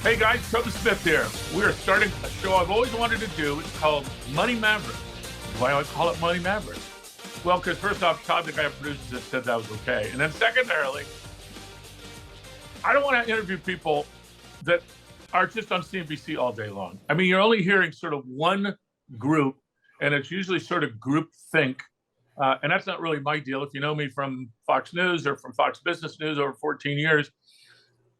Hey guys, Tobin Smith here. We are starting a show I've always wanted to do. It's called Money Mavericks. Why do I call it Money Mavericks? Well, because first off, Todd, the guy who produces it, said that was okay. And then secondarily, I don't want to interview people that are just on CNBC all day long. I mean, you're only hearing sort of one group, and it's usually sort of group think. And that's not really my deal. If you know me from Fox News or from Fox Business News over 14 years,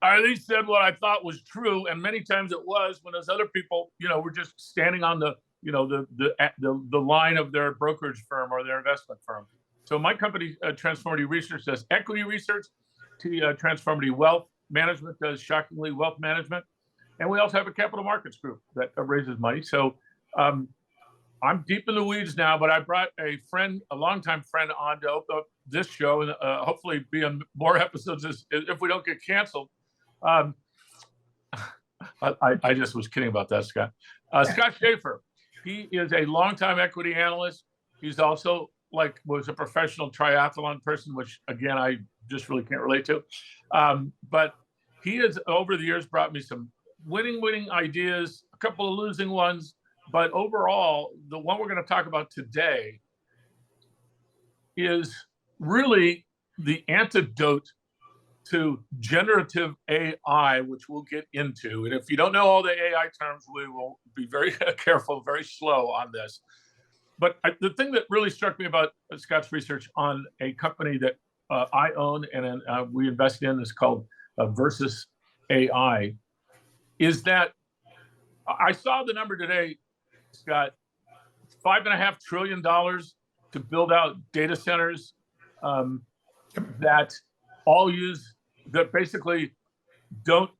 I at least said what I thought was true, and many times it was when those other people, were just standing on the line of their brokerage firm or their investment firm. So my company, Transformative Research, does equity research. Transformative Wealth Management does, shockingly, wealth management, and we also have a capital markets group that raises money. So I'm deep in the weeds now, but I brought a longtime friend, on to open up this show and hopefully be on more episodes if we don't get canceled. I just was kidding about that, Scott. Scott Shaffer, he is a longtime equity analyst. He's also was a professional triathlon person, which again, I just really can't relate to. But he has over the years brought me some winning ideas, a couple of losing ones. But overall, the one we're going to talk about today is really the antidote to generative AI, which we'll get into. And if you don't know all the AI terms, we will be very careful, very slow on this. But the thing that really struck me about Scott's research on a company that I own and we invest in is called Verses.ai, is that I saw the number today, Scott, $5.5 trillion to build out data centers that all that basically don't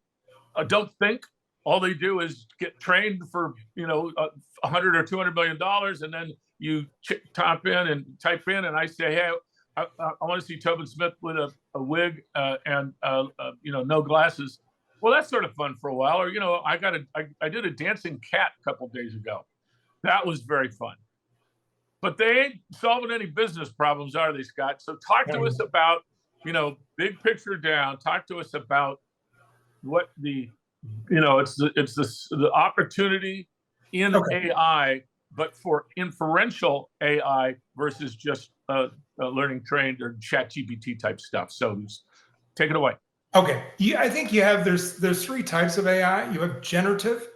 think. All they do is get trained for $100 or $200 million, and then you type in, and I say, hey, I want to see Tobin Smith with a wig and no glasses. Well, that's sort of fun for a while. Or I did a dancing cat a couple of days ago. That was very fun. But they ain't solving any business problems, are they, Scott? So talk to us about, big picture down. Talk to us about what the opportunity in AI, but for inferential AI versus just learning trained or ChatGPT type stuff. So take it away. Okay. I think there's three types of AI. You have generative,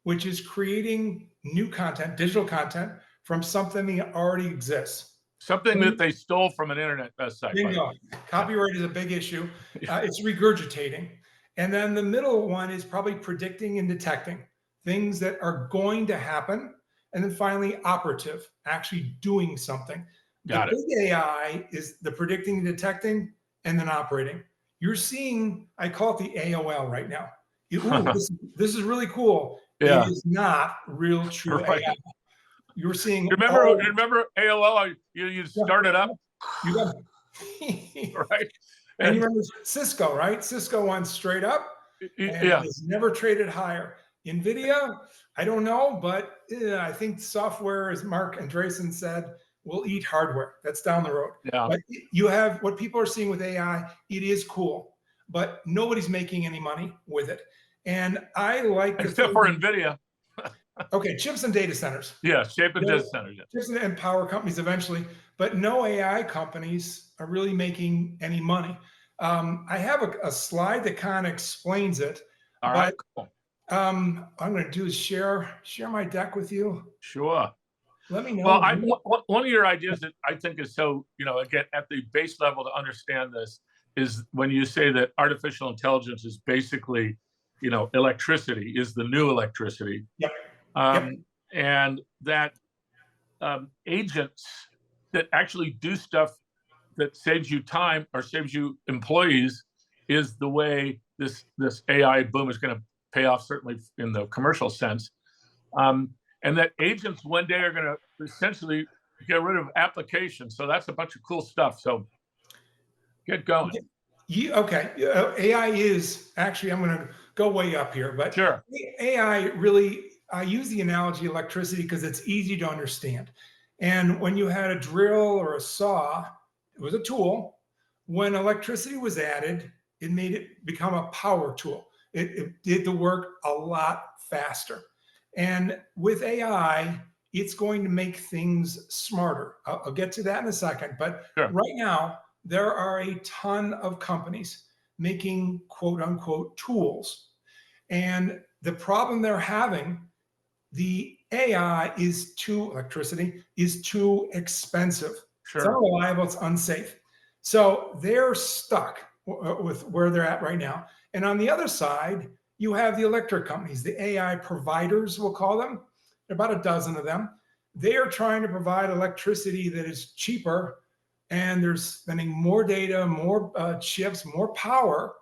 which is creating new content, digital content from something that already exists. Something that they stole from an internet site. Bingo. Copyright is a big issue. It's regurgitating. And then the middle one is probably predicting and detecting things that are going to happen. And then finally, operative, actually doing something. Got it. Big AI is the predicting, detecting, and then operating. You're seeing, I call it the AOL right now. This is really cool. Yeah. It is not real true AI. You're seeing. Remember AOL? You start it up. You got right. And you remember Cisco, right? Cisco went straight up and has never traded higher. NVIDIA, I don't know, but I think software, as Mark Andreessen said, will eat hardware. That's down the road. Yeah. But you have what people are seeing with AI. It is cool, but nobody's making any money with it. And I like except for NVIDIA. Okay, chips and data centers. Yeah, shape and data centers. Yeah. Chips and power companies eventually, but no AI companies are really making any money. I have a slide that kind of explains it. All right, cool. I'm going to do is share my deck with you. Sure. Let me know. Well, one of your ideas that I think is so, again, at the base level to understand this is when you say that artificial intelligence is basically, electricity is the new electricity. Yep. And that agents that actually do stuff that saves you time or saves you employees is the way this AI boom is going to pay off, certainly in the commercial sense. And that agents one day are going to essentially get rid of applications. So that's a bunch of cool stuff. So get going. Okay. AI is actually, I'm going to go way up here, but sure. AI really, I use the analogy electricity because it's easy to understand. And when you had a drill or a saw, it was a tool. When electricity was added, it made it become a power tool. It did the work a lot faster. And with AI, it's going to make things smarter. I'll get to that in a second. But Sure. right now, there are a ton of companies making quote unquote tools. And the problem they're having, the AI is electricity is too expensive. It's Sure. unreliable, it's unsafe. So they're stuck with where they're at right now. And on the other side, you have the electric companies, the AI providers, we'll call them. There are about a dozen of them. They are trying to provide electricity that is cheaper, and they're spending more data, more chips, more power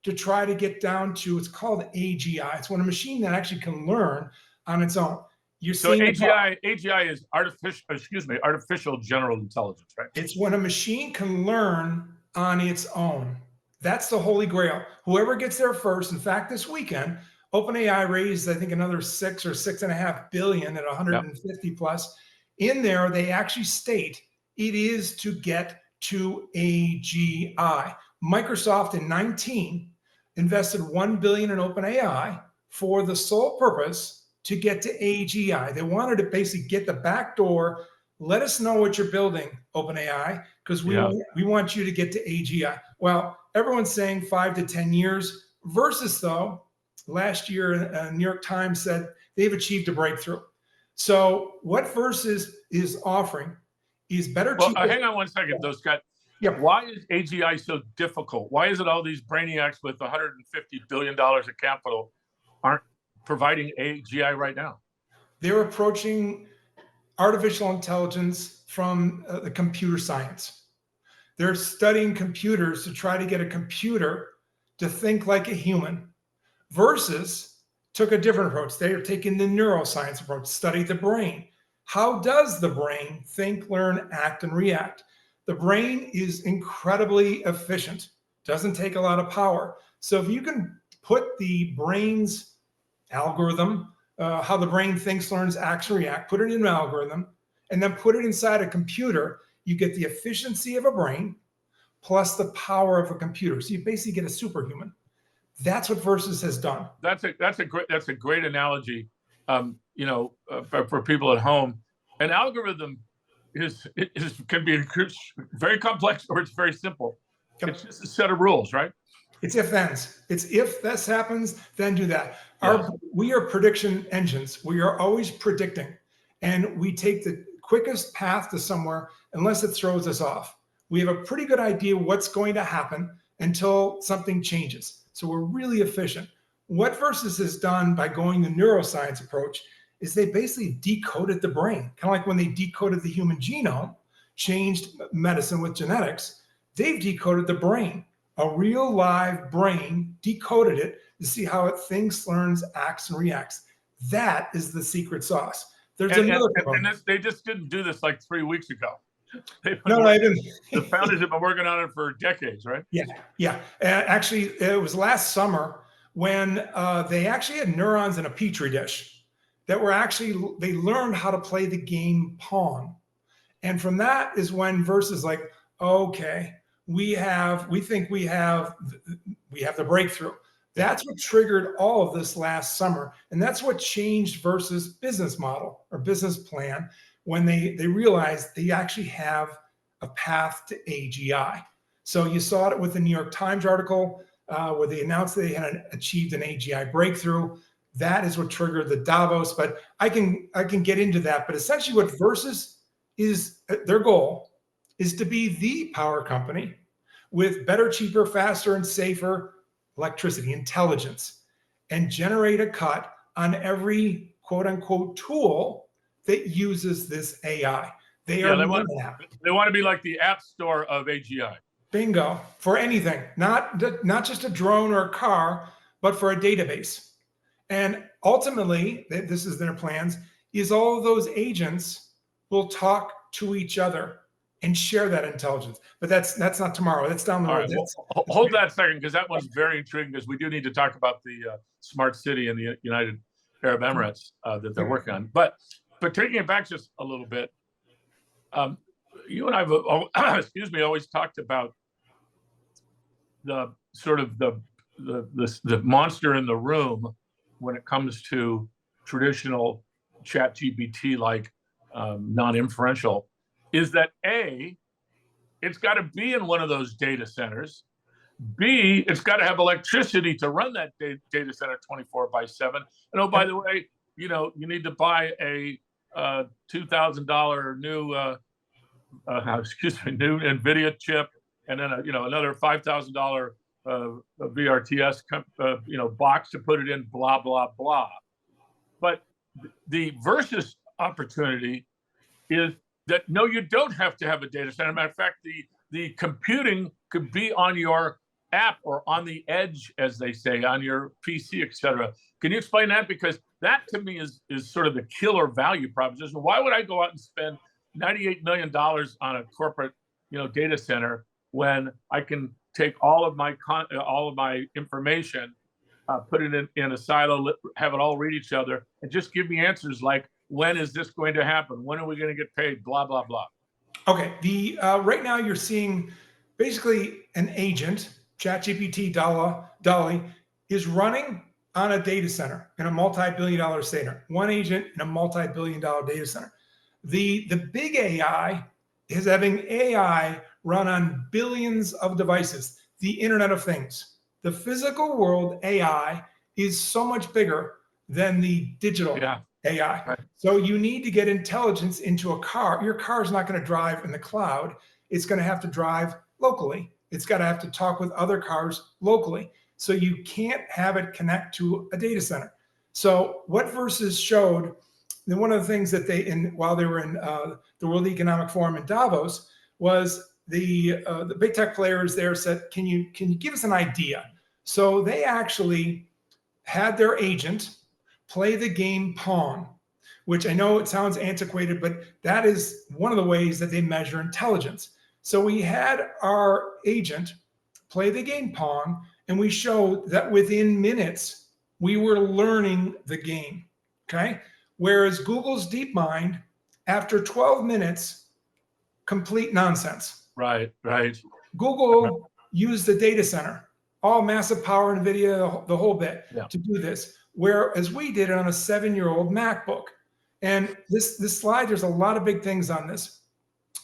to try to get down to, it's called AGI. It's when a machine that actually can learn on its own. You're So seeing AGI is artificial general intelligence, right? it's when a machine can learn on its own. That's the holy grail. Whoever gets there first. In fact, this weekend, OpenAI raised, I think, another 6.5 billion at 150 plus. In there, they actually state it is to get to AGI. Microsoft in 19 invested 1 billion in OpenAI for the sole purpose to get to AGI. They wanted to basically get the back door. Let us know what you're building, OpenAI, because we want you to get to AGI. Well, everyone's saying 5 to 10 years. Versus, though, last year, New York Times said they've achieved a breakthrough. So what Verses is offering is better. Well, hang on one second, though, Scott. Yeah. Why is AGI so difficult? Why is it all these brainiacs with $150 billion of capital aren't providing AGI right now? They're approaching artificial intelligence from the computer science. They're studying computers to try to get a computer to think like a human. Versus took a different approach. They are taking the neuroscience approach, study the brain. How does the brain think, learn, act, and react? The brain is incredibly efficient, doesn't take a lot of power. So if you can put the brain's algorithm, how the brain thinks, learns, acts, and react, put it in an algorithm, and then put it inside a computer, you get the efficiency of a brain plus the power of a computer. So you basically get a superhuman. That's what Verses has done. That's a great analogy. For people at home, an algorithm can be very complex or it's very simple. Yep. It's just a set of rules, right? It's if-thens. It's if this happens, then do that. Yes. We are prediction engines. We are always predicting, and we take the quickest path to somewhere unless it throws us off. We have a pretty good idea what's going to happen until something changes. So we're really efficient. What Verses has done by going the neuroscience approach is they basically decoded the brain, kind of like when they decoded the human genome, changed medicine with genetics. They've decoded the brain, a real live brain, decoded it to see how it thinks, learns, acts, and reacts. That is the secret sauce. There's another component. They just didn't do this like 3 weeks ago. The founders have been working on it for decades, right? Yeah. Actually, it was last summer when they actually had neurons in a petri dish that were they learned how to play the game Pong. And from that is when Verses like, okay, we think we have the breakthrough. That's what triggered all of this last summer. And that's what changed Verses' business model or business plan when they realized they actually have a path to AGI. So you saw it with the New York Times article where they announced they had achieved an AGI breakthrough. That is what triggered the Davos, but I can get into that. But essentially what Verses is, their goal is to be the power company with better, cheaper, faster, and safer electricity intelligence and generate a cut on every quote unquote tool that uses this AI. They want to be like the app store of AGI. Bingo. For anything, not just a drone or a car, but for a database. And ultimately, this is their plans, is all of those agents will talk to each other and share that intelligence. But that's not tomorrow. That's down the road. Right. Well, hold that second, because that one's very intriguing, because we do need to talk about the smart city in the United Arab Emirates that they're working on. But taking it back just a little bit, you and I have, always talked about the sort of the the monster in the room when it comes to traditional chat GPT like non-inferential is that A, it's got to be in one of those data centers. B, it's got to have electricity to run that data center 24/7. And oh, by the way, you need to buy a $2,000 new new NVIDIA chip, and then another $5,000 VRTS box to put it in. Blah blah blah. But the Versus opportunity is that no, you don't have to have a data center. Matter of fact, the computing could be on your app or on the edge, as they say, on your PC, etc. Can you explain that? Because that to me is sort of the killer value proposition. Why would I go out and spend $98 million on a corporate data center when I can take all of my information, put it in a silo, have it all read each other, and just give me answers like, when is this going to happen? When are we going to get paid? Blah blah blah. Okay. Right now you're seeing basically an agent, ChatGPT Dolly, is running on a data center in a multi-billion-dollar center. One agent in a multi-billion-dollar data center. The big AI is having AI run on billions of devices, the Internet of Things. The physical world AI is so much bigger than the digital AI. Right. So you need to get intelligence into a car. Your car is not going to drive in the cloud. It's going to have to drive locally. It's got to have to talk with other cars locally. So you can't have it connect to a data center. So what Versus showed, and one of the things that while they were in the World Economic Forum in Davos, was the big tech players there said, can you give us an idea? So they actually had their agent play the game Pong, which I know it sounds antiquated, but that is one of the ways that they measure intelligence. So we had our agent play the game Pong, and we showed that within minutes, we were learning the game, okay? Whereas Google's DeepMind, after 12 minutes, complete nonsense. Right. Google used the data center, all massive power, NVIDIA, the whole bit, to do this. Whereas we did it on a 7-year-old MacBook. And this slide, there's a lot of big things on this.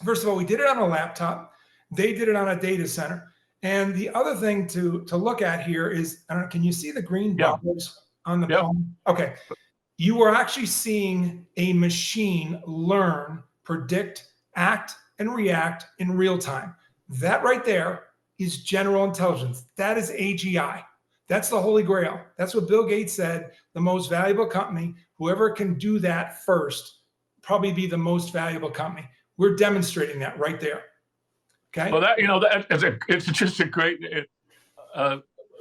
First of all, we did it on a laptop. They did it on a data center. And the other thing to look at here is, can you see the green bubbles on the phone? Okay. You are actually seeing a machine learn, predict, act, and react in real time. That right there is general intelligence. That is AGI. That's the holy grail. That's what Bill Gates said, the most valuable company. Whoever can do that first, probably be the most valuable company. We're demonstrating that right there. Okay. Well, it's just a great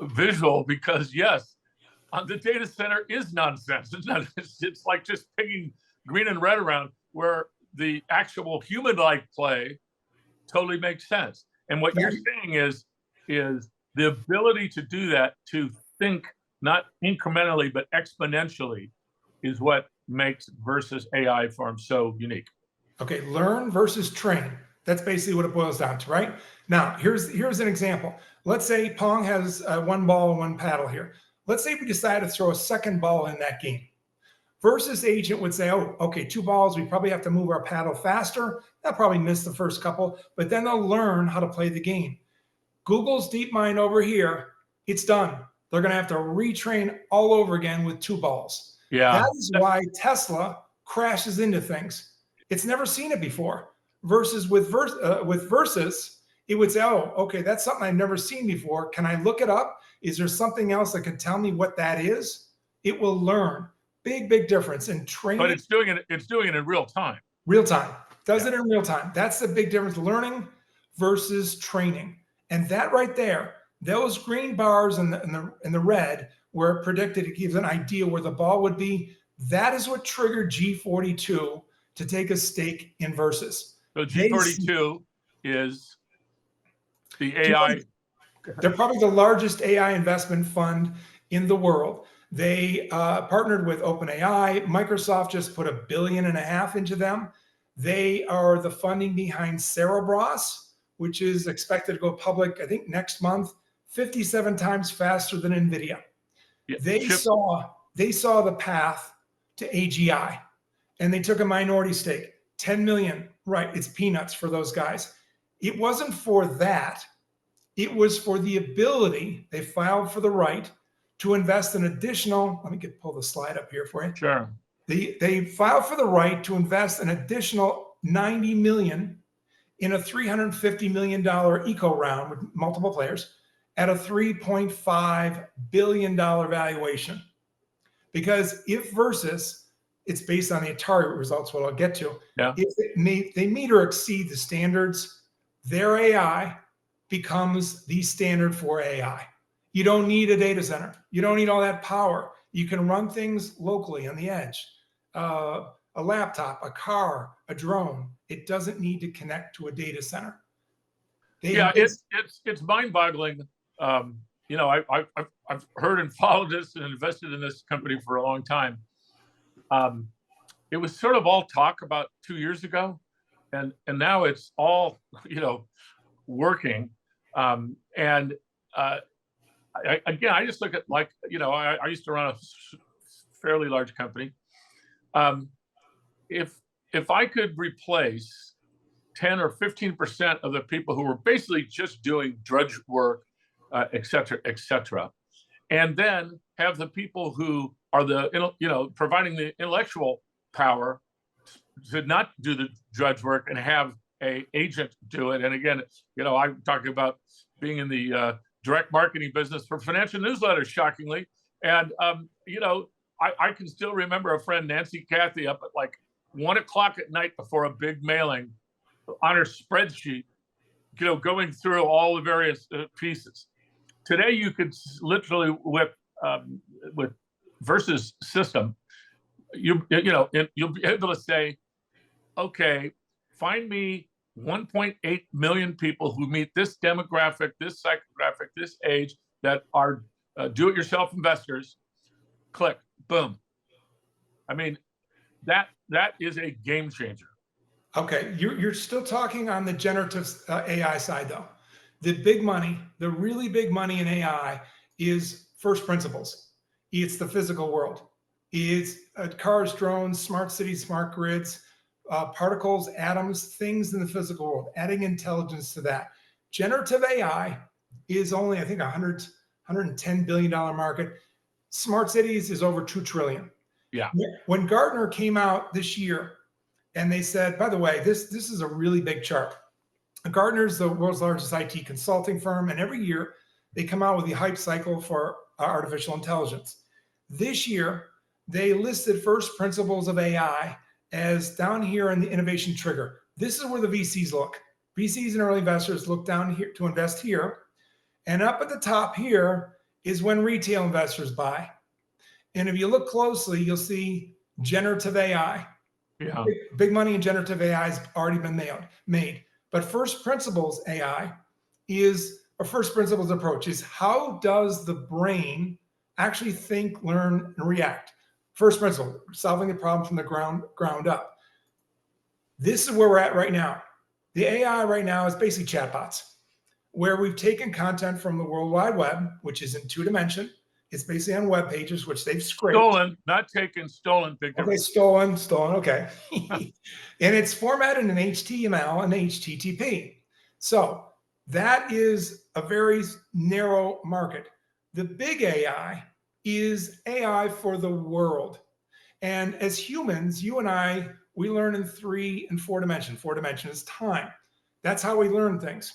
visual, because yes, the data center is nonsense. It's like just picking green and red around, where the actual human-like play totally makes sense. And what you're saying is the ability to do that, to think not incrementally but exponentially, is what makes Versus AI Farm so unique. Okay, learn versus train. That's basically what it boils down to, right? Now, here's an example. Let's say Pong has one ball and one paddle here. Let's say we decide to throw a second ball in that game. Versus agent would say, oh, okay, 2 balls, we probably have to move our paddle faster. They'll probably miss the first couple, but then they'll learn how to play the game. Google's DeepMind over here, it's done. They're going to have to retrain all over again with 2 balls. Yeah. That is why Tesla crashes into things. It's never seen it before. Versus with Versus, it would say, oh, okay, that's something I've never seen before. Can I look it up? Is there something else that can tell me what that is? It will learn. Big difference in training. But it's doing it in real time. Real time. Does it in real time. That's the big difference. Learning versus training. And that right there, those green bars and the red, where it predicted, it gives an idea where the ball would be. That is what triggered G42 to take a stake in Versus. So G42 is the AI. They're probably the largest AI investment fund in the world. They partnered with OpenAI. Microsoft just put $1.5 billion into them. They are the funding behind Cerebras, which is expected to go public, I think, next month. 57 times faster than NVIDIA. Yeah, They saw the path to AGI, and they took a minority stake, 10 million. Right, it's peanuts for those guys. It wasn't for that. It was for the ability. They filed for the right to invest an additional. Let me pull the slide up here for you. Sure. They filed for the right to invest an additional 90 million in a $350 million eco round with multiple players at a $3.5 billion valuation. Because if Versus, it's based on the Atari results, what I'll get to. Yeah. If they meet or exceed the standards, their AI becomes the standard for AI. You don't need a data center. You don't need all that power. You can run things locally on the edge. A laptop, a car, a drone. It doesn't need to connect to a data center. It's mind-boggling. I've heard and followed this and invested in this company for a long time. It was sort of all talk about 2 years ago, and now it's all working. I just look at I used to run a fairly large company. If I could replace 10 or 15% of the people who were basically just doing drudge work, et cetera, and then have the people who are providing the intellectual power to not do the drudge work and have an agent do it. And again, I'm talking about being in the direct marketing business for financial newsletters, shockingly. And I can still remember a friend, Nancy Cathy, up at like 1 o'clock at night before a big mailing on her spreadsheet, going through all the various pieces. Today, you could literally with Versus system, you'll be able to say, okay, find me 1.8 million people who meet this demographic, this psychographic, this age, that are do-it-yourself investors. Click, boom. I mean, that is a game changer. Okay, you're still talking on the generative AI side, though. The big money, the really big money in AI is first principles. It's the physical world. It's cars, drones, smart cities, smart grids, particles, atoms, things in the physical world, adding intelligence to that. Generative AI is only, I think, $110 billion market. Smart cities is over 2 trillion. Yeah. When Gartner came out this year, and they said, by the way, this is a really big chart. Gartner's the world's largest IT consulting firm, and every year they come out with the hype cycle for artificial intelligence. This year, they listed first principles of AI as down here in the innovation trigger. This is where the VCs look. VCs and early investors look down here to invest here. And up at the top here is when retail investors buy. And if you look closely, you'll see generative AI. Yeah. Big money in generative AI has already been made. But first principles AI is a first principles approach, is how does the brain actually think, learn, and react? First principle, solving the problem from the ground up. This is where we're at right now. The AI right now is basically chatbots, where we've taken content from the World Wide Web, which is in 2 dimension. It's basically on web pages, which they've scraped. Stolen, not taken, stolen. Big difference. Okay, stolen. Okay. And it's formatted in HTML and HTTP. So that is a very narrow market. The big AI is AI for the world. And as humans, you and I, we learn in 3 and 4 dimensions. 4 dimension is time. That's how we learn things.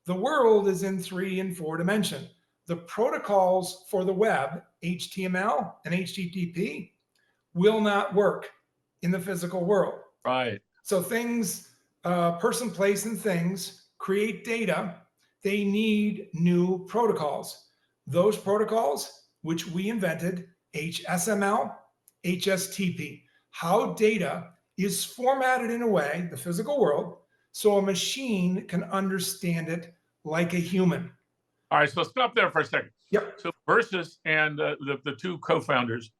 The world is in 3 and 4 dimension. The protocols for the web, HTML and HTTP, will not work in the physical world. Right. So things, person, place, and things create data. They need new protocols. Those protocols, which we invented, HSML, HSTP, how data is formatted in a way, the physical world, so a machine can understand it like a human. All right, so stop there for a second. Yep. So Versus and the 2 co-founders,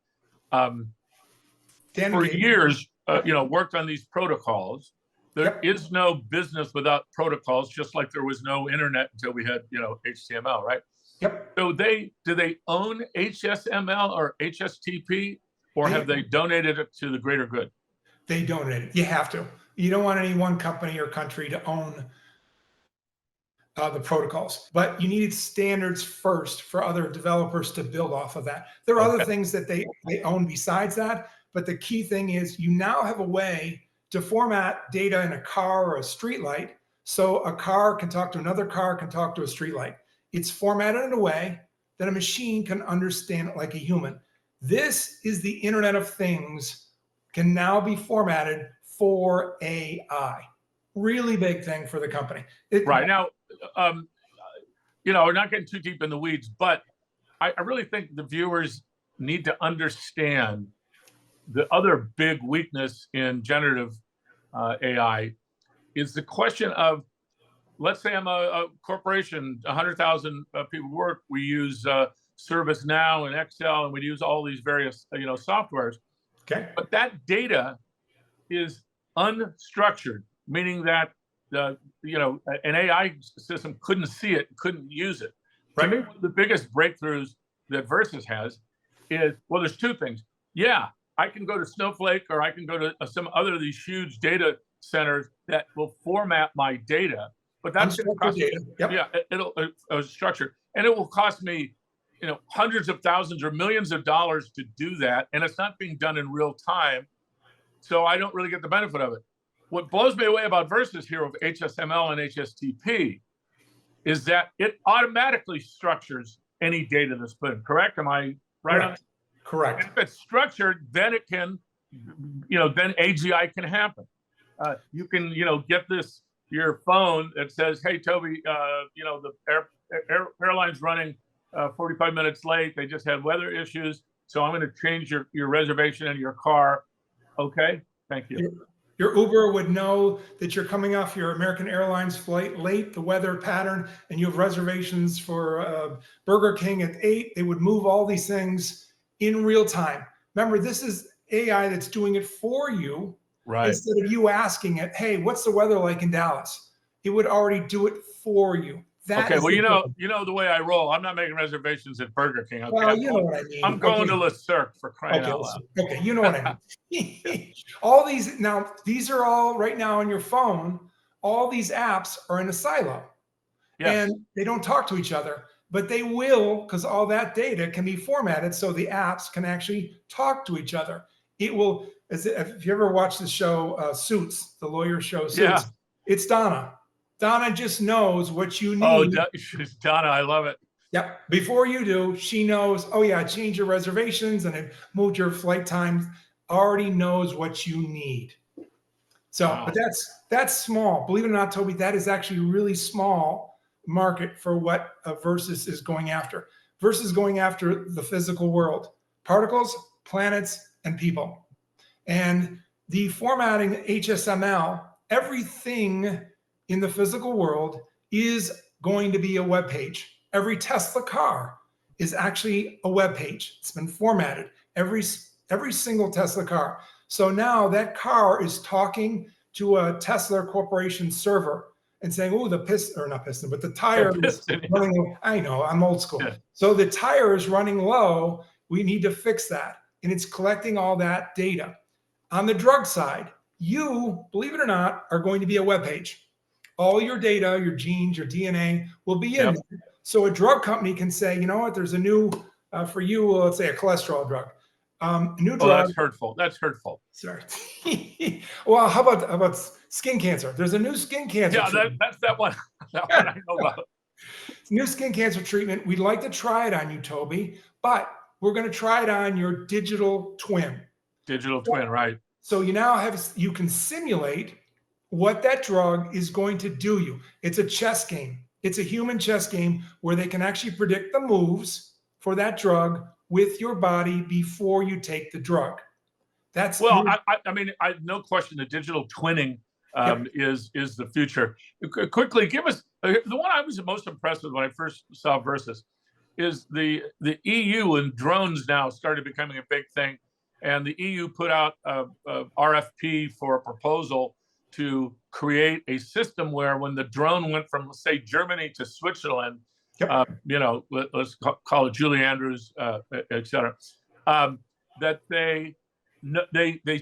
for years, worked on these protocols. There is no business without protocols, just like there was no internet until we had, HTML, right? Yep. So do they own HSML or HSTP, or have they donated it to the greater good? They donate it. You have to. You don't want any one company or country to own the protocols, but you need standards first for other developers to build off of that. There are other things that they own besides that, but the key thing is you now have a way to format data in a car or a street light, so a car can talk to another car, can talk to a street light. It's formatted in a way that a machine can understand it like a human. This is the Internet of Things, can now be formatted for AI. Really big thing for the company. Right now, we're not getting too deep in the weeds, but I really think the viewers need to understand the other big weakness in generative AI is the question of, let's say I'm a corporation, 100,000 people work. We use ServiceNow and Excel, and we use all these various softwares. Okay. But that data is unstructured, meaning that an AI system couldn't see it, couldn't use it. Right. To me, one of the biggest breakthroughs that Verses has is, well, there's two things. Yeah, I can go to Snowflake, or I can go to some other of these huge data centers that will format my data, but that's going to cost me, it'll structure, and it will cost me, hundreds of thousands or millions of dollars to do that, and it's not being done in real time, so I don't really get the benefit of it. What blows me away about Verses here with HSML and HSTP is that it automatically structures any data that's put in. Correct? Am I right? Correct. Correct. And if it's structured, then it can, then AGI can happen. You can, get your phone that says, "Hey, Toby, the airline's running 45 minutes late. They just had weather issues, so I'm going to change your reservation in your car." Okay, thank you. Your Uber would know that you're coming off your American Airlines flight late, the weather pattern, and you have reservations for Burger King at 8. They would move all these things in real time. Remember, this is AI that's doing it for you, right? Instead of you asking it, "Hey, what's the weather like in Dallas?" It would already do it for you. Okay, well, you know the way I roll. I'm not making reservations at Burger King. Okay? Well, you know what I mean. I'm going to Le Cirque, for crying out loud. Okay, you know what I mean. All these now, these are all right now on your phone. All these apps are in a silo, and they don't talk to each other, but they will, because all that data can be formatted so the apps can actually talk to each other. It will. If you ever watched the show Suits, the lawyer show Suits, it's Donna. Donna just knows what you need. Oh, Donna, I love it. Yep. Before you do, she knows, oh yeah, change your reservations and it moved your flight times. Already knows what you need. So, but that's small. Believe it or not, Toby, that is actually a really small market for what Versus is going after. Versus is going after the physical world, particles, planets, and people. And the formatting HSML, everything in the physical world is going to be a web page. Every Tesla car is actually a web page. It's been formatted. Every single Tesla car. So now that car is talking to a Tesla Corporation server and saying, "Oh, the tire is running low." I know, I'm old school. Yeah. So the tire is running low. We need to fix that, and it's collecting all that data. On the drug side, you, believe it or not, are going to be a web page. All your data, your genes, your DNA will be in there. So a drug company can say, "You know what? There's a new for you. Let's say a cholesterol drug." New drug. Oh, that's hurtful. That's hurtful. Sorry. Well, how about skin cancer? There's a new skin cancer. Yeah, that's that one. That one I know about. New skin cancer treatment. We'd like to try it on you, Toby, but we're going to try it on your digital twin. Digital twin, right? So you can simulate what that drug is going to do you. It's a chess game. It's a human chess game where they can actually predict the moves for that drug with your body before you take the drug. That's I mean, no question, the digital twinning is the future. Quickly, give us the one I was most impressed with when I first saw Versus is the EU, and drones now started becoming a big thing, and the EU put out a RFP for a proposal to create a system where when the drone went from, say, Germany to Switzerland, Yep. Let's call it Julie Andrews, et cetera, that they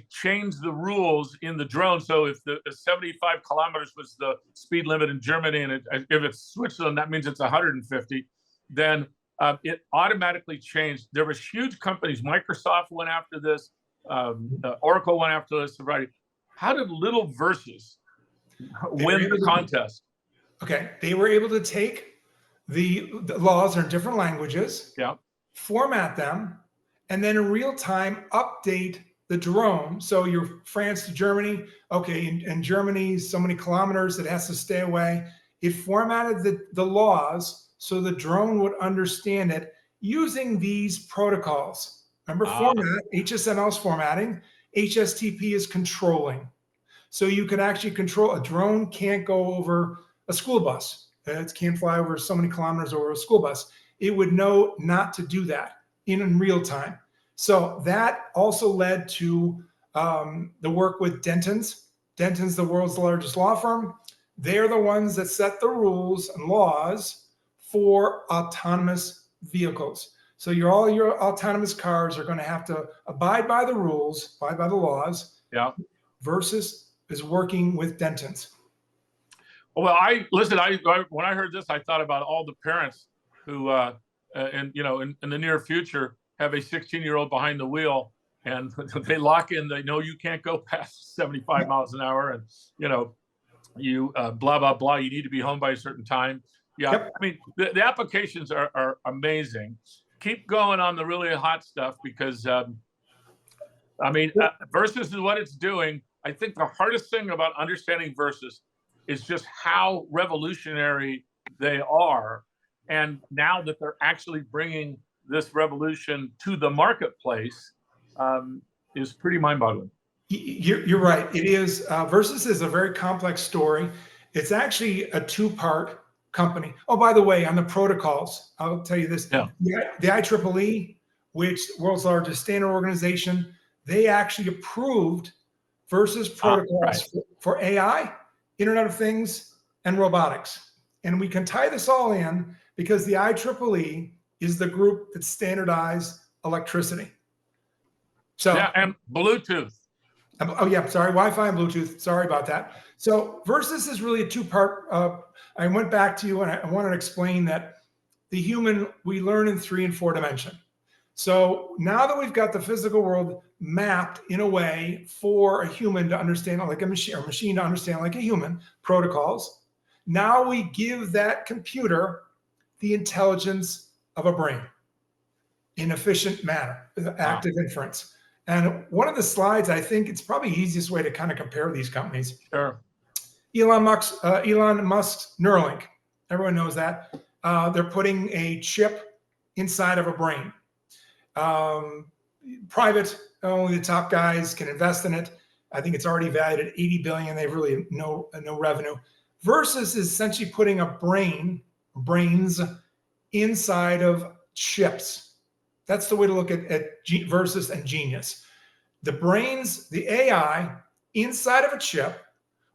changed the rules in the drone. So if the 75 kilometers was the speed limit in Germany, and if it's Switzerland, that means it's 150, then it automatically changed. There was huge companies. Microsoft went after this. Oracle went after this. How did little Verses win the contest? Okay, they were able to take the laws are in different languages, format them, and then in real time update the drone. So you're France to Germany. Okay, in Germany, so many kilometers, it has to stay away. It formatted the laws so the drone would understand it using these protocols. Remember, format, HSML is formatting, HSTP is controlling. So you can actually control, a drone can't go over a school bus. It can't fly over so many kilometers over a school bus. It would know not to do that in real time. So that also led to the work with Dentons. Dentons, the world's largest law firm. They're the ones that set the rules and laws for autonomous vehicles. So all your autonomous cars are going to have to abide by the rules, abide by the laws. Yeah. Versus is working with Dentons. Well, when I heard this, I thought about all the parents who, in the near future, have a 16-year-old behind the wheel, and they lock in. They know you can't go past 75 miles an hour, and you blah blah blah. You need to be home by a certain time. Yeah, I mean the applications are amazing. Keep going on the really hot stuff because Versus is what it's doing. I think the hardest thing about understanding Versus is just how revolutionary they are. And now that they're actually bringing this revolution to the marketplace is pretty mind-boggling. You're right. It is. Versus is a very complex story. It's actually a two-part company. Oh, by the way, on the protocols, I'll tell you this. Yeah. The IEEE, which world's largest standard organization, they actually approved Versus protocols for AI, Internet of Things, and robotics. And we can tie this all in because the IEEE is the group that standardized electricity. So and Bluetooth. Oh yeah, sorry, Wi-Fi and Bluetooth. Sorry about that. So Versus is really a two-part. I went back to you and I wanted to explain that the human, we learn in 3 and 4 dimension. So now that we've got the physical world mapped in a way for a human to understand like a machine, or machine to understand like a human, protocols, now we give that computer the intelligence of a brain in efficient manner, active inference. And one of the slides, I think it's probably the easiest way to kind of compare these companies. Sure. Elon Musk's Neuralink, everyone knows that. They're putting a chip inside of a brain. Private, only the top guys can invest in it. I think it's already valued at 80 billion. They have really no revenue. Versus is essentially putting brains inside of chips. That's the way to look at Versus and Genius. The brains, the AI inside of a chip,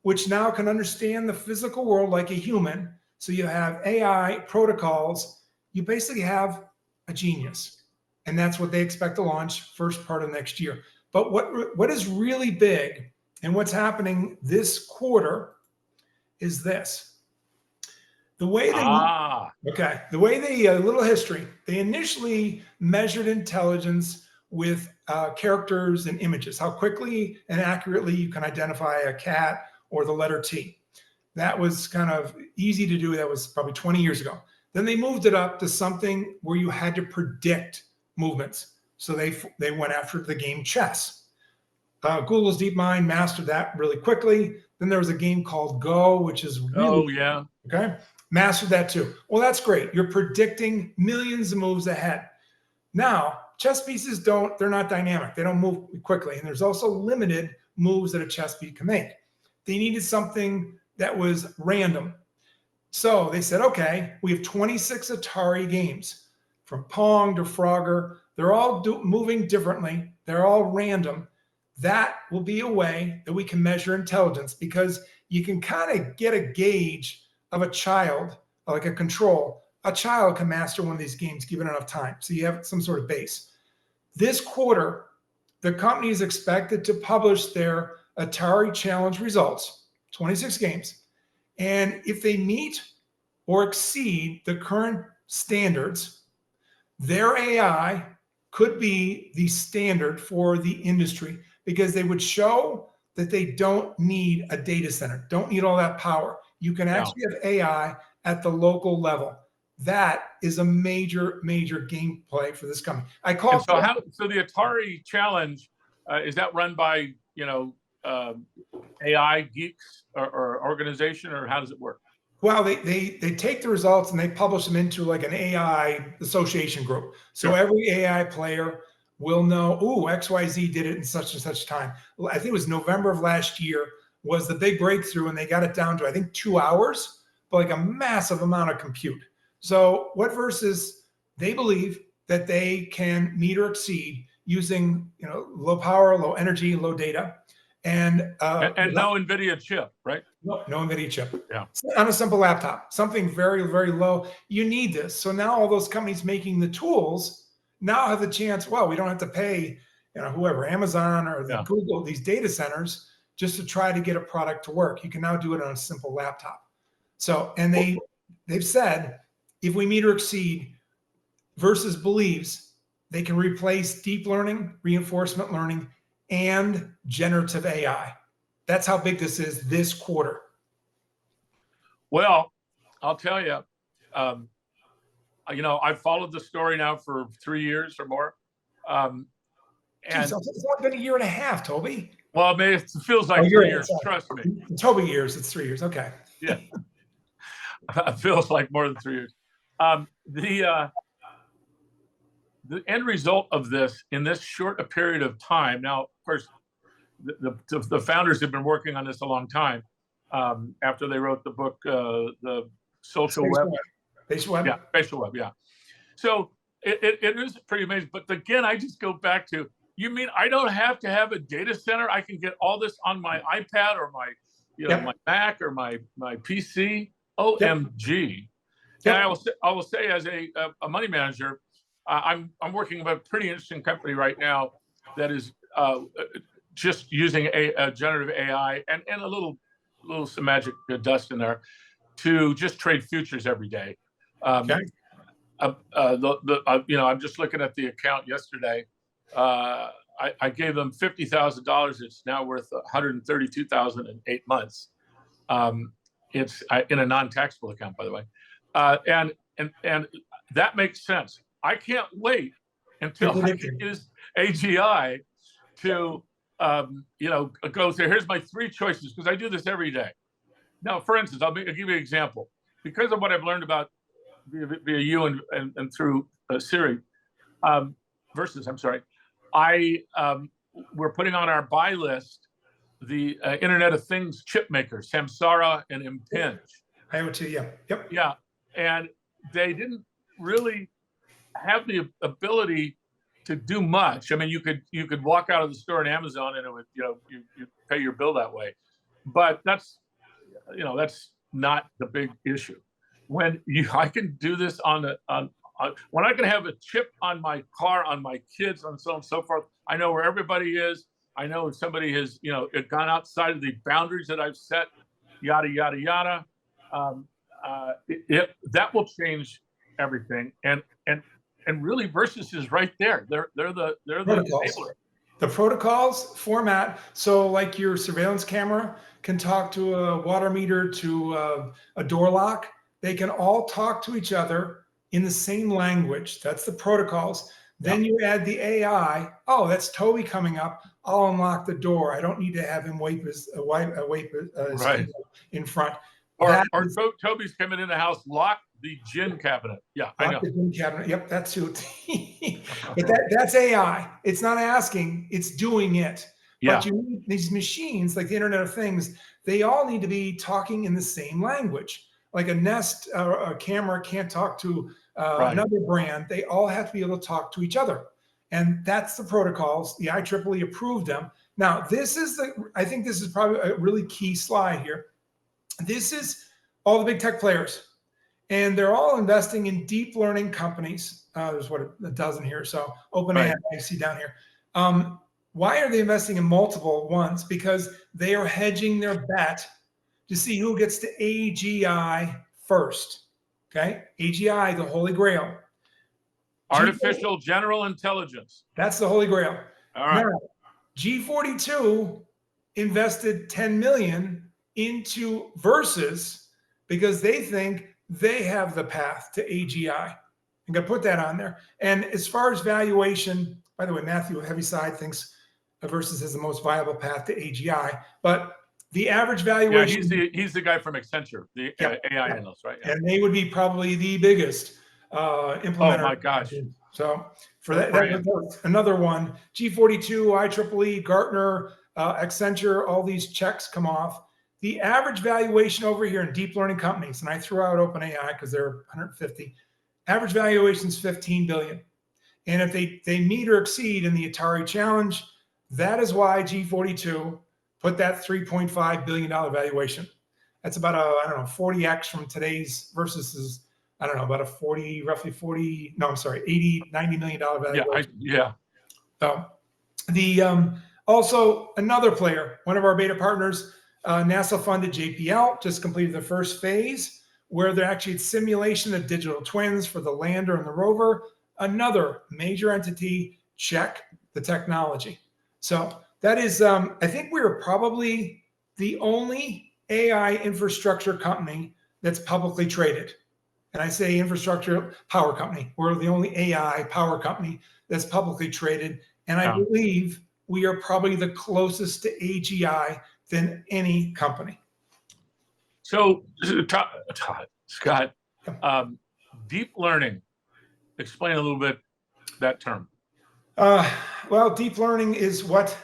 which now can understand the physical world like a human. So you have AI protocols. You basically have a genius. And that's what they expect to launch first part of next year. But what is really big and what's happening this quarter is this. The way they, a little history, they initially measured intelligence with characters and images, how quickly and accurately you can identify a cat or the letter T. That was kind of easy to do. That was probably 20 years ago. Then they moved it up to something where you had to predict movements. So they went after the game chess. Google's DeepMind mastered that really quickly. Then there was a game called Go, which is really, okay, mastered that too. Well, that's great. You're predicting millions of moves ahead. Now, chess pieces they're not dynamic. They don't move quickly. And there's also limited moves that a chess piece can make. They needed something that was random. So they said, okay, we have 26 Atari games, from Pong to Frogger. They're all moving differently. They're all random. That will be a way that we can measure intelligence, because you can kind of get a gauge of a child, like a control a child can master one of these games given enough time. So you have some sort of base. This quarter, the company is expected to publish their Atari Challenge results, 26 games. And if they meet or exceed the current standards, their AI could be the standard for the industry because they would show that they don't need a data center, don't need all that power. You can actually have AI at the local level. That is a major, major gameplay for this company. I call it. So the Atari Challenge, is that run by, AI geeks or organization, or how does it work? Well, they take the results and they publish them into like an AI association group. So every AI player will know, ooh, XYZ did it in such and such time. I think it was November of last year was the big breakthrough, and they got it down to, I think, 2 hours, but like a massive amount of compute. So what Versus, they believe that they can meet or exceed using, low power, low energy, low data. And no NVIDIA chip, right? No NVIDIA chip. Yeah. On a simple laptop, something very, very low. You need this. So now all those companies making the tools now have the chance, well, we don't have to pay, whoever, Amazon or Google, these data centers, just to try to get a product to work. You can now do it on a simple laptop. So, and they've said, if we meet or exceed, Versus believes they can replace deep learning, reinforcement learning, and generative AI. That's how big this is this quarter. Well, I'll tell you, I've followed the story now for 3 years or more. And it's only been a year and a half, Toby. Well, I mean, it feels like 3 years. Trust me. In Toby years, it's 3 years. Okay. Yeah. It feels like more than 3 years. The end result of this in this short a period of time. Now, of course, the founders have been working on this a long time. After they wrote the book, the Social Web. Spatial Web. Yeah, Spatial Web. Yeah. So it is pretty amazing. But again, I just go back to, you mean I don't have to have a data center? I can get all this on my iPad or my, my Mac or my PC. OMG. And I will say, as a money manager, I'm working with a pretty interesting company right now that is just using a generative AI and a little some magic dust in there to just trade futures every day. I'm just looking at the account yesterday. I gave them $50,000. It's now worth $132,000 in 8 months. It's in a non-taxable account, by the way, and that makes sense. I can't wait until I can use AGI to go through. Here's my 3 choices, because I do this every day. Now, for instance, I'll give you an example. Because of what I've learned about via you and through Siri, Versus, I'm sorry, we're putting on our buy list the Internet of Things chip makers, Samsara and Impinj. IoT, yeah. Yep. Yeah. And they didn't really have the ability to do much. I mean, you could walk out of the store in Amazon and it would, you pay your bill that way. But that's not the big issue. When I can do this when I can have a chip on my car, on my kids, and so on and so forth, I know where everybody is. I know if somebody has, gone outside of the boundaries that I've set, yada, yada, yada. That will change everything. And really, Versus is right there. They're the enabler. The protocols format. So like your surveillance camera can talk to a water meter, to a door lock. They can all talk to each other in the same language. That's the protocols. Then you add the AI. Oh, that's Toby coming up. I'll unlock the door. I don't need to have him wipe his right in front. Or Toby's coming in the house, lock the gin cabinet. Yeah, I know. The gin cabinet. Yep, that's who. But that's AI. It's not asking, it's doing it. Yeah. But you need these machines, like the Internet of Things, they all need to be talking in the same language. Like a Nest or a camera can't talk to another brand. They all have to be able to talk to each other. And that's the protocols. The IEEE approved them. Now, I think this is probably a really key slide here. This is all the big tech players. and they're all investing in deep learning companies. There's what, a dozen here. So OpenAI, Right. I see down here. Why are they investing in multiple ones? Because they are hedging their bet to see who gets to AGI first. Okay, AGI, the Holy Grail. Artificial general intelligence. That's the Holy Grail. All right. Now, G42 invested 10 million into Verses because they think they have the path to AGI. I'm going to put that on there. And as far as valuation, by the way, Matthew Heaviside thinks Verses is the most viable path to AGI, but the average valuation. Yeah, he's the guy from Accenture, the AI analyst, right? Yeah. And they would be probably the biggest implementer. Oh my gosh. So for that was another one. G42, IEEE, Gartner, Accenture, all these checks come off. The average valuation over here in deep learning companies, and I threw out OpenAI because they're 150. Average valuation is 15 billion. And if they meet or exceed in the Atari challenge, that is why G42 put that $3.5 billion valuation. That's about I don't know, 40x from today's Versus is, I don't know, about a roughly 40, no, I'm sorry, 80, $90 million valuation. Yeah. Also another player, one of our beta partners, NASA funded JPL, just completed the first phase where they're actually simulation of digital twins for the lander and the rover. Another major entity, check the technology. So that is, I think we are probably the only AI infrastructure company that's publicly traded. And I say infrastructure power company. We're the only AI power company that's publicly traded. And I believe we are probably the closest to AGI than any company. So, Scott, deep learning, explain a little bit that term. Well, deep learning is what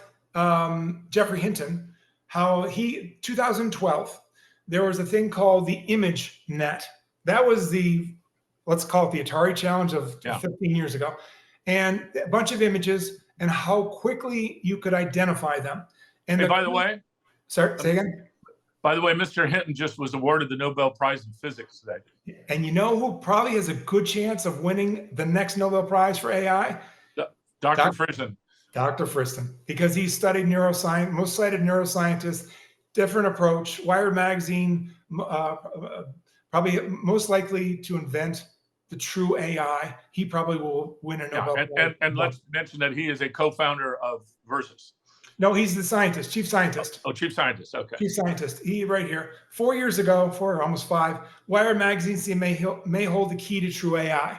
Jeffrey Hinton, 2012, there was a thing called the image net. That was let's call it the Atari challenge of 15 years ago. And a bunch of images and how quickly you could identify them. And by the way, sorry, say again. By the way, Mr. Hinton just was awarded the Nobel Prize in Physics today. And you know who probably has a good chance of winning the next Nobel Prize for AI? Dr. Friston. Dr. Friston, because he studied neuroscience, most cited neuroscientist, different approach. Wired magazine, probably most likely to invent the true AI. He probably will win a Nobel Prize. And let's mention that he is a co-founder of Verses. No, he's the scientist, chief scientist. Oh, chief scientist. Okay. Chief scientist. He right here. 4 years ago, almost 5, Wired magazine may hold the key to true AI.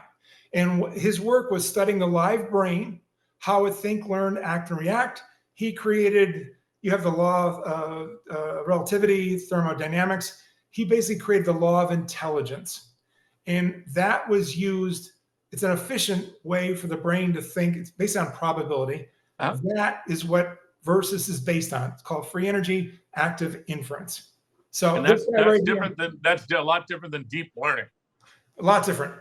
And his work was studying the live brain, how it think, learn, act, and react. He created, you have the law of relativity, thermodynamics. He basically created the law of intelligence. And that was used, it's an efficient way for the brain to think. It's based on probability. That is what Versus is based on. It's called free energy active inference. So and that's different than, that's a lot different than deep learning. A lot different.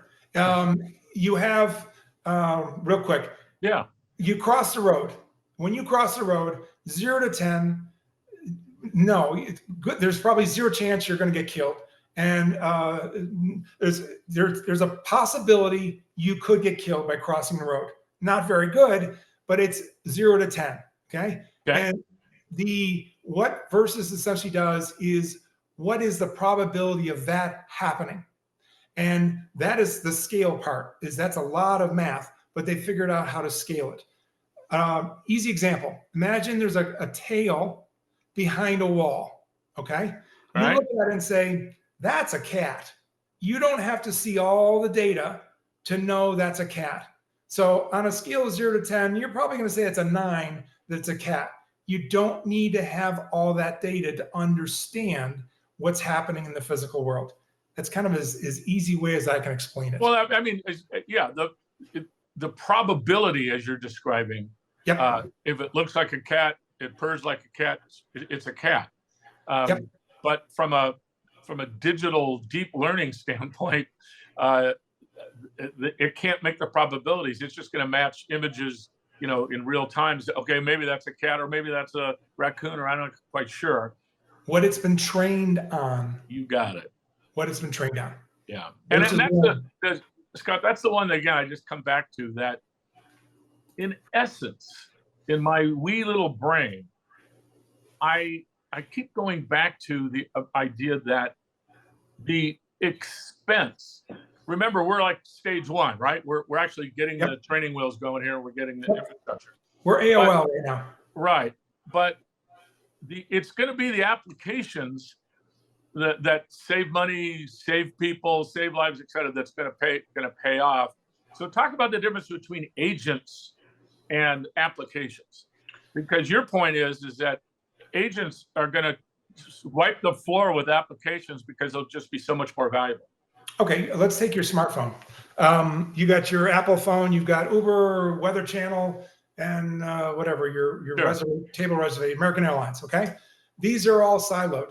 You have, real quick. Yeah. You cross the road. When you cross the road, 0 to 10, no, there's probably 0 chance you're going to get killed. And there's a possibility you could get killed by crossing the road. Not very good, but it's 0 to 10. Okay. And what Versus essentially does is, what is the probability of that happening? And that is the scale part. That's a lot of math, but they figured out how to scale it. Easy example. Imagine there's a tail behind a wall. Okay. You look at it and say, that's a cat. You don't have to see all the data to know that's a cat. So on a scale of 0 to 10, you're probably going to say it's a 9, that it's a cat. You don't need to have all that data to understand what's happening in the physical world. That's kind of as easy way as I can explain it. Well, I mean, yeah, the probability, as you're describing, if it looks like a cat, it purrs like a cat, it's a cat. But from a digital deep learning standpoint, it can't make the probabilities. It's just going to match images, in real time. Okay, maybe that's a cat, or maybe that's a raccoon, or I'm not quite sure. What it's been trained on. You got it. What it's been trained on. Yeah. And Versus that's one. Scott, that's the one that, again, I just come back to, that in essence, in my wee little brain, I keep going back to the idea that the expense, remember, we're like stage one, right? We're actually getting Yep. the training wheels going here. We're getting the infrastructure. We're AOL right now. Right. But it's going to be the applications that save money, save people, save lives, et cetera, that's going to pay off. So talk about the difference between agents and applications, because your point is that agents are going to wipe the floor with applications because they'll just be so much more valuable. Okay, let's take your smartphone. You got your Apple phone, you've got Uber, Weather Channel, and whatever, your Sure. table reservation, American Airlines, okay? These are all siloed.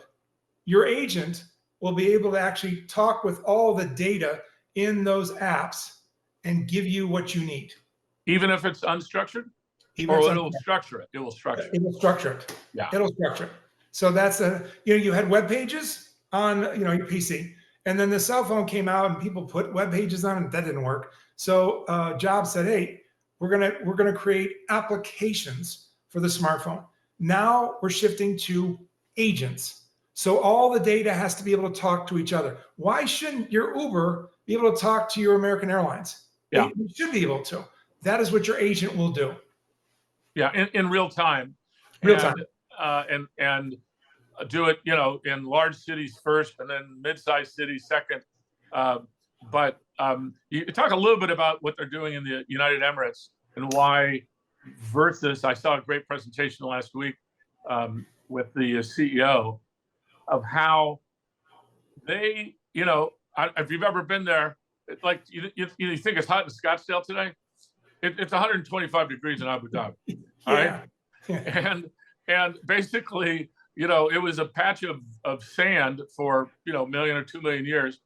Your agent will be able to actually talk with all the data in those apps and give you what you need. Even if it's unstructured? Even Or if it'll structure it. It will structure it. It will structure it. Yeah. It'll structure it. So that's you had web pages on your PC, and then the cell phone came out and people put web pages on it. That didn't work. So Jobs said, hey, we're gonna create applications for the smartphone. Now we're shifting to agents. So all the data has to be able to talk to each other. Why shouldn't your Uber be able to talk to your American Airlines? Yeah. It should be able to. That is what your agent will do. Yeah, in real time. Real time. And do it, in large cities first, and then mid-sized cities second. But you talk a little bit about what they're doing in the United Emirates and why Versus. I saw a great presentation last week with the CEO of how they, if you've ever been there, like you think it's hot in Scottsdale today. It's 125 degrees in Abu Dhabi. All right. And basically, it was a patch of sand for, a million or 2 million years.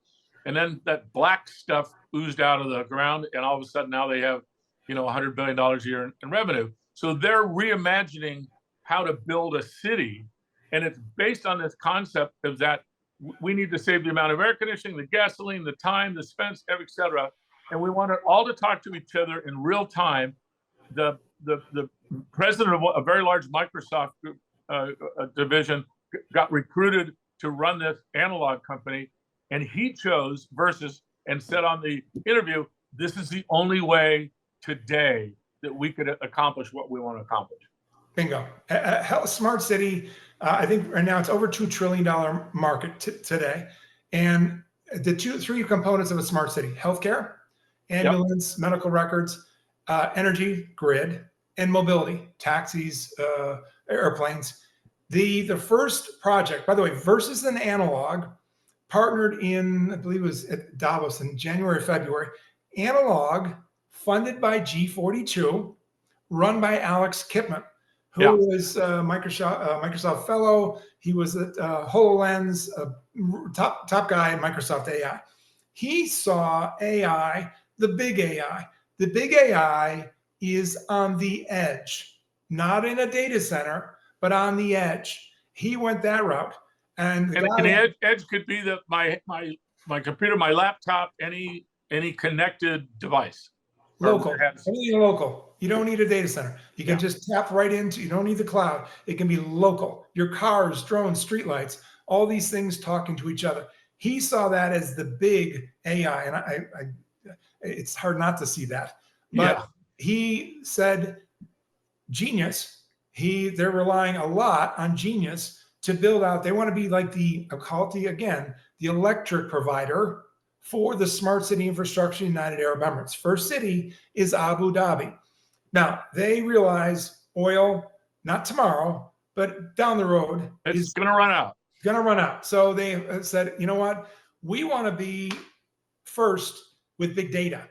And then that black stuff oozed out of the ground. And all of a sudden now they have, $100 billion a year in revenue. So they're reimagining how to build a city. And it's based on this concept of that we need to save the amount of air conditioning, the gasoline, the time, the expense, et cetera. And we want it all to talk to each other in real time. The president of a very large Microsoft division got recruited to run this analog company, and he chose Versus and said on the interview, this is the only way today that we could accomplish what we want to accomplish. Bingo. Smart city, I think right now it's over $2 trillion market today. And the three components of a smart city: healthcare, ambulance, medical records, energy, grid, and mobility, taxis, airplanes. The first project, by the way, Versus and Analog partnered in, I believe it was at Davos in January, February. Analog, funded by G42, run by Alex Kipman, who is a Microsoft fellow. He was at HoloLens, top guy at Microsoft AI. He saw AI, the big AI. The big AI is on the edge, not in a data center, but on the edge. He went that route. And the edge could be my computer, my laptop, any connected device. Local, anything local. You don't need a data center. You can just tap right into, you don't need the cloud. It can be local. Your cars, drones, streetlights, all these things talking to each other. He saw that as the big AI. And I it's hard not to see that. But he said, Genius, they're relying a lot on Genius to build out. They want to be like the electric provider for the smart city infrastructure in United Arab Emirates. First city is Abu Dhabi. Now, they realize oil, not tomorrow, but down the road, is going to run out. So they said, you know what? We want to be first with big data.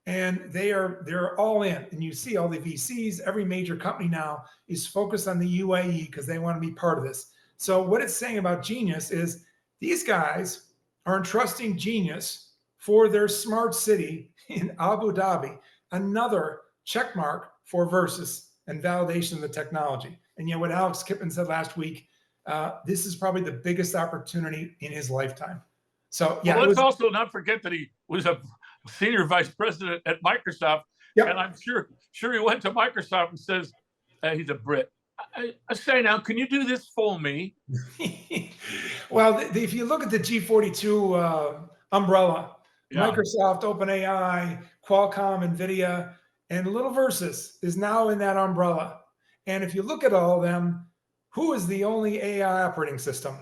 And they're all in. And you see all the VCs, every major company now is focused on the UAE because they want to be part of this. So what it's saying about Genius is these guys are entrusting Genius for their smart city in Abu Dhabi, another check mark for Versus and validation of the technology. And yet what Alex Kipman said last week, this is probably the biggest opportunity in his lifetime. So yeah, well, let's also not forget that he was a senior vice president at Microsoft. Yep. And I'm sure he went to Microsoft and says, he's a Brit. I say now, can you do this for me? Well, if you look at the G42 umbrella, Yeah. Microsoft, OpenAI, Qualcomm, NVIDIA, and little Verses is now in that umbrella. And if you look at all of them, who is the only AI operating system?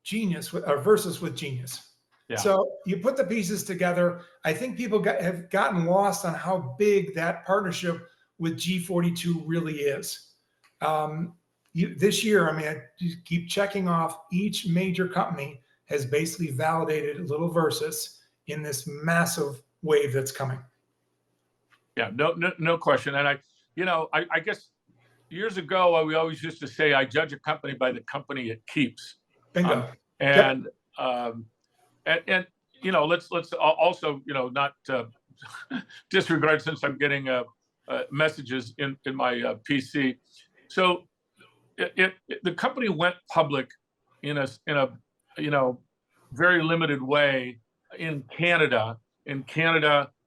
Genius, Versus with Genius. Yeah. So you put the pieces together. I think people have gotten lost on how big that partnership with G42 really is. This year, I mean, I keep checking off, each major company has basically validated little Versus in this massive wave that's coming. Yeah, no question. And I guess years ago, we always used to say, I judge a company by the company it keeps. Bingo. And let's also, not disregard, since I'm getting messages in my PC. So the company went public in a very limited way in Canada,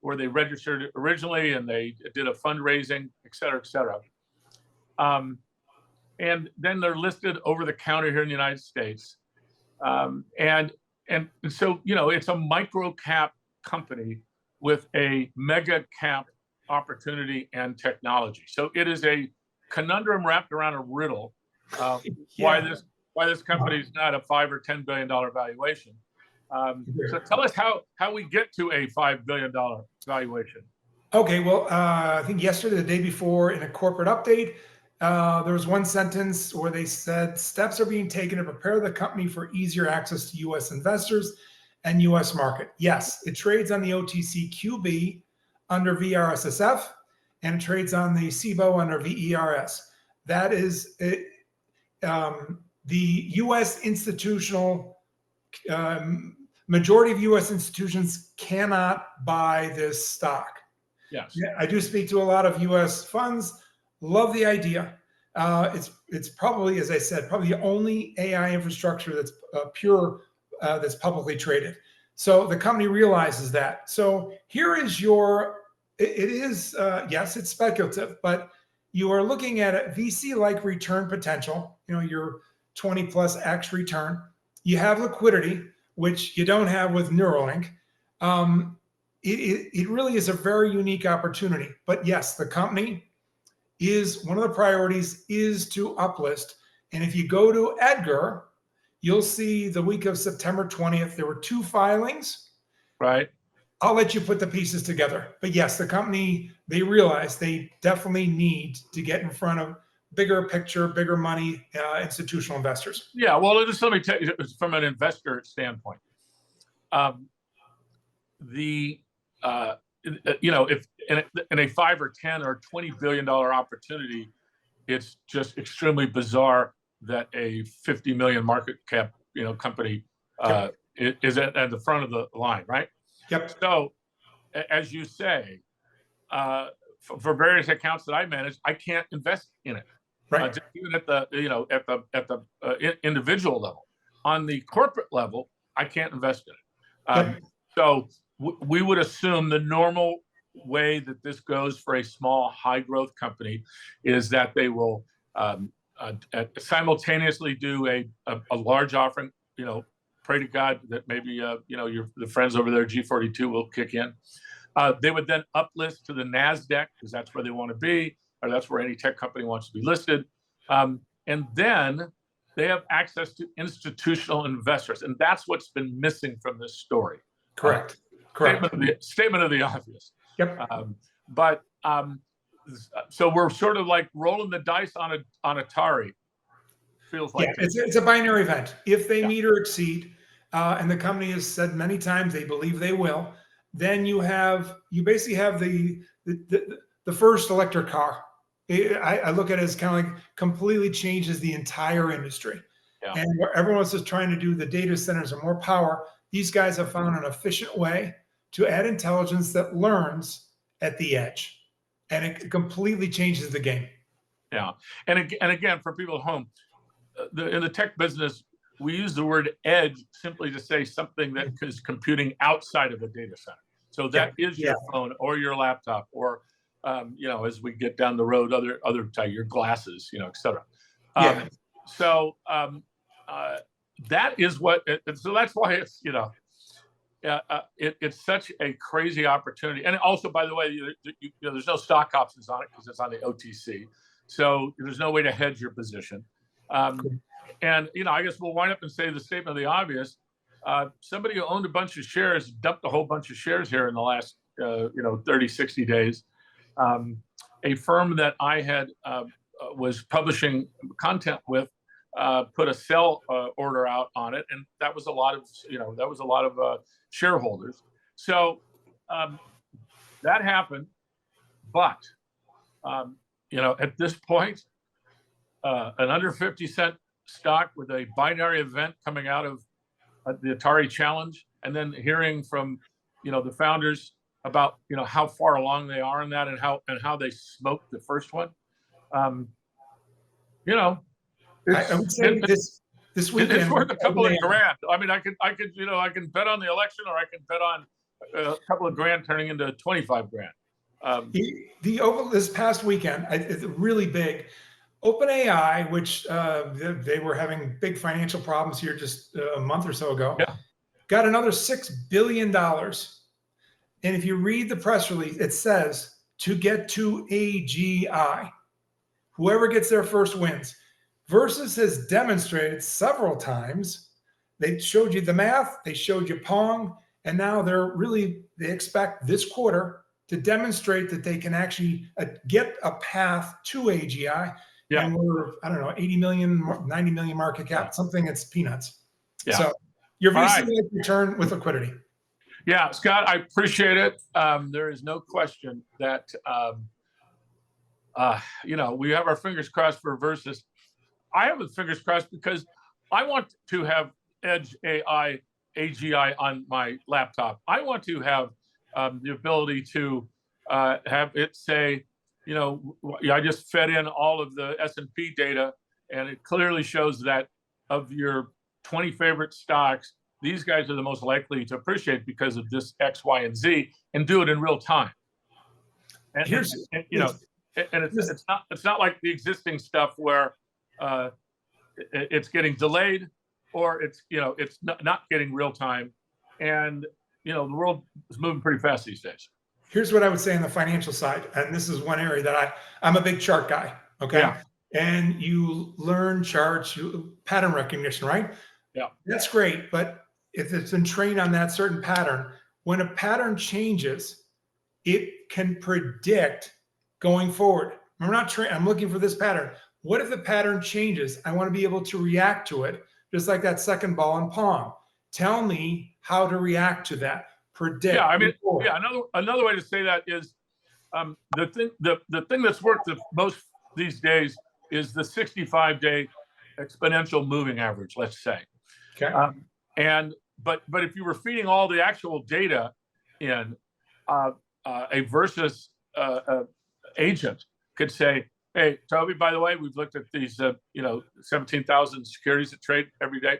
where they registered originally and they did a fundraising, et cetera, et cetera. And then they're listed over the counter here in the United States. And so, it's a micro cap company with a mega cap opportunity and technology. So it is a conundrum wrapped around a riddle. Why this company is not a $5 or $10 billion valuation. So tell us how we get to a $5 billion valuation. Okay, well, I think yesterday, the day before, in a corporate update, there was one sentence where they said steps are being taken to prepare the company for easier access to U.S. investors and U.S. market. Yes, it trades on the OTCQB under VRSSF, and it trades on the CBOE under VERS. That is it. The U.S. institutional, majority of U.S. institutions cannot buy this stock. Yes. Yeah, I do speak to a lot of U.S. funds. Love the idea. It's probably, as I said, probably the only AI infrastructure that's pure, that's publicly traded. So the company realizes that. So here is it is, yes, it's speculative, but you are looking at a VC-like return potential, your 20 plus X return. You have liquidity, which you don't have with Neuralink. It really is a very unique opportunity. But yes, the company is, one of the priorities is to uplist. And if you go to Edgar, you'll see the week of September 20th, there were 2 filings. Right. I'll let you put the pieces together. But yes, the company, they realize they definitely need to get in front of bigger picture, bigger money, institutional investors. Yeah, well, just let me tell you, from an investor standpoint, if in a 5 or 10 or $20 billion opportunity, it's just extremely bizarre that a 50 million market cap company is at the front of the line, right? Yep. So, as you say, for various accounts that I manage, I can't invest in it. Right. Just even at the individual level. On the corporate level, I can't invest in it. Yep. So we would assume the normal way that this goes for a small, high growth company is that they will simultaneously do a large offering. Pray to God that maybe the friends over there, G42, will kick in. They would then uplist to the NASDAQ, because that's where they want to be, or that's where any tech company wants to be listed. And then they have access to institutional investors. And that's what's been missing from this story. Correct. Statement of the obvious. Yep. So we're sort of like rolling the dice on Atari. Feels like it's a binary event. If they meet or exceed, and the company has said many times they believe they will, then you basically have the first electric car. I look at it as kind of like completely changes the entire industry. Yeah. And where everyone's just trying to do the data centers and more power, these guys have found an efficient way to add intelligence that learns at the edge, and it completely changes the game. Yeah, and again, for people at home, in the tech business, we use the word edge simply to say something that is computing outside of a data center. So that is your phone or your laptop, or as we get down the road, other type, your glasses, et cetera. That is what. So that's why it's it's such a crazy opportunity. And also, by the way, there's no stock options on it because it's on the OTC. So there's no way to hedge your position. And I guess we'll wind up and say the statement of the obvious. Somebody who owned a bunch of shares dumped a whole bunch of shares here in the last 30, 60 days. A firm that I had was publishing content with put a sell order out on it, and that was a lot of shareholders. So that happened, but at this point, an under 50-cent stock with a binary event coming out of the Atari Challenge, and then hearing from the founders about how far along they are in that, and how they smoked the first one. I would say this weekend it's worth a couple of grand. I mean, I can bet on the election, or I can bet on a couple of grand turning into 25 grand. This past weekend, it's really big. OpenAI, which they were having big financial problems here just a month or so ago, got another $6 billion. And if you read the press release, it says to get to AGI. Whoever gets there first wins. Versus has demonstrated several times. They showed you the math, they showed you Pong, and now they expect this quarter to demonstrate that they can actually get a path to AGI. Yeah. And we're, 80 million, 90 million market cap, something that's peanuts. Yeah. So your VC return with liquidity. Yeah, Scott, I appreciate it. There is no question that, we have our fingers crossed for Versus. I have the fingers crossed because I want to have Edge AI, AGI on my laptop. I want to have the ability to have it say, I just fed in all of the S&P data, and it clearly shows that of your 20 favorite stocks, these guys are the most likely to appreciate because of this X, Y, and Z, and do it in real time. And it's not like the existing stuff where it's getting delayed, or it's not getting real time, and the world is moving pretty fast these days. Here's what I would say on the financial side, and this is one area that I'm a big chart guy. Okay, and you learn charts, pattern recognition, right? Yeah, that's great, but if it's been trained on that certain pattern, when a pattern changes, it can predict going forward. I'm looking for this pattern. What if the pattern changes? I want to be able to react to it, just like that second ball in Pong. Tell me how to react to that. Predict. Yeah, another way to say that is the thing that's worked the most these days is the 65-day exponential moving average, let's say. Okay. But if you were feeding all the actual data in, a Versus agent could say, hey, Toby, by the way, we've looked at these 17,000 securities that trade every day,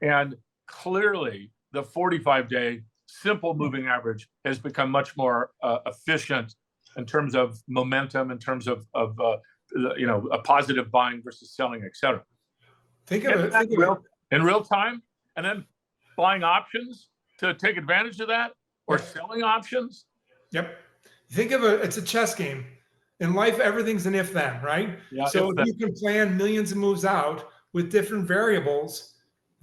and clearly the 45-day simple moving average has become much more efficient in terms of momentum, in terms of a positive buying versus selling, et cetera. Think of it in real time, and then buying options to take advantage of that, or selling options. Yep. Think of it's a chess game. In life, everything's an if-then, right? Yeah, so if you can plan millions of moves out with different variables,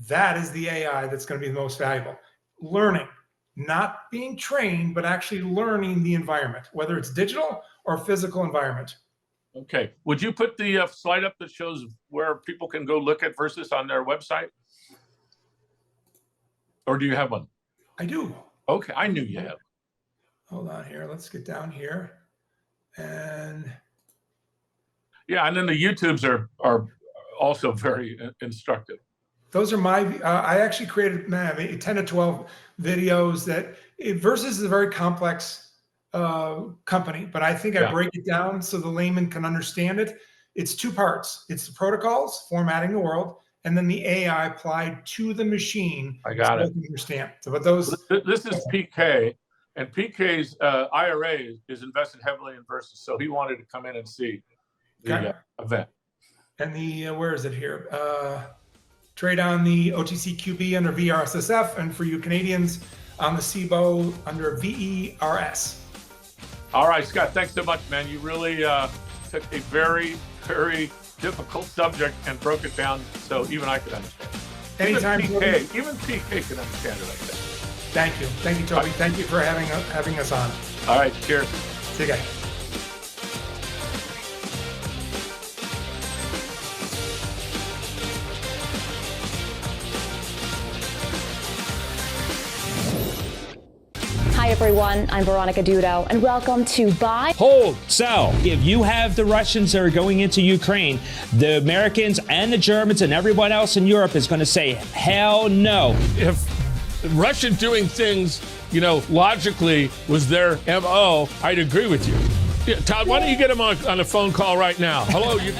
that is the AI that's going to be the most valuable. Learning, not being trained, but actually learning the environment, whether it's digital or physical environment. Okay. Would you put the slide up that shows where people can go look at Versus on their website? Or do you have one? I do. Okay. I knew you had one. Hold on here. Let's get down here. And yeah, and then the YouTubes are also very instructive. Those are my, I actually created 10 to 12 videos that Versus is a very complex company, but I think I break it down so the layman can understand it. It's two parts. It's the protocols, formatting the world, and then the AI applied to the machine. I got it. So understand. So, but those. This is PK, and PK's IRA is invested heavily in Verses, so he wanted to come in and see the event. And the where is it here? Trade on the OTCQB under VRSSF, and for you Canadians on the CBOE under VERS. All right, Scott, thanks so much, man. You really took a very, very difficult subject and broke it down so even I could understand it. Anytime. Even PK can understand it, I think. Thank you. Thank you, Toby. Thank you for having us on. All right, cheers. See you guys. Hi everyone, I'm Veronica Dudo, and welcome to Buy, Hold, Sell. If you have the Russians that are going into Ukraine, the Americans and the Germans and everyone else in Europe is going to say, hell no. If Russia doing things, logically was their MO, I'd agree with you. Yeah, Todd, why don't you get him on a phone call right now? Hello, you.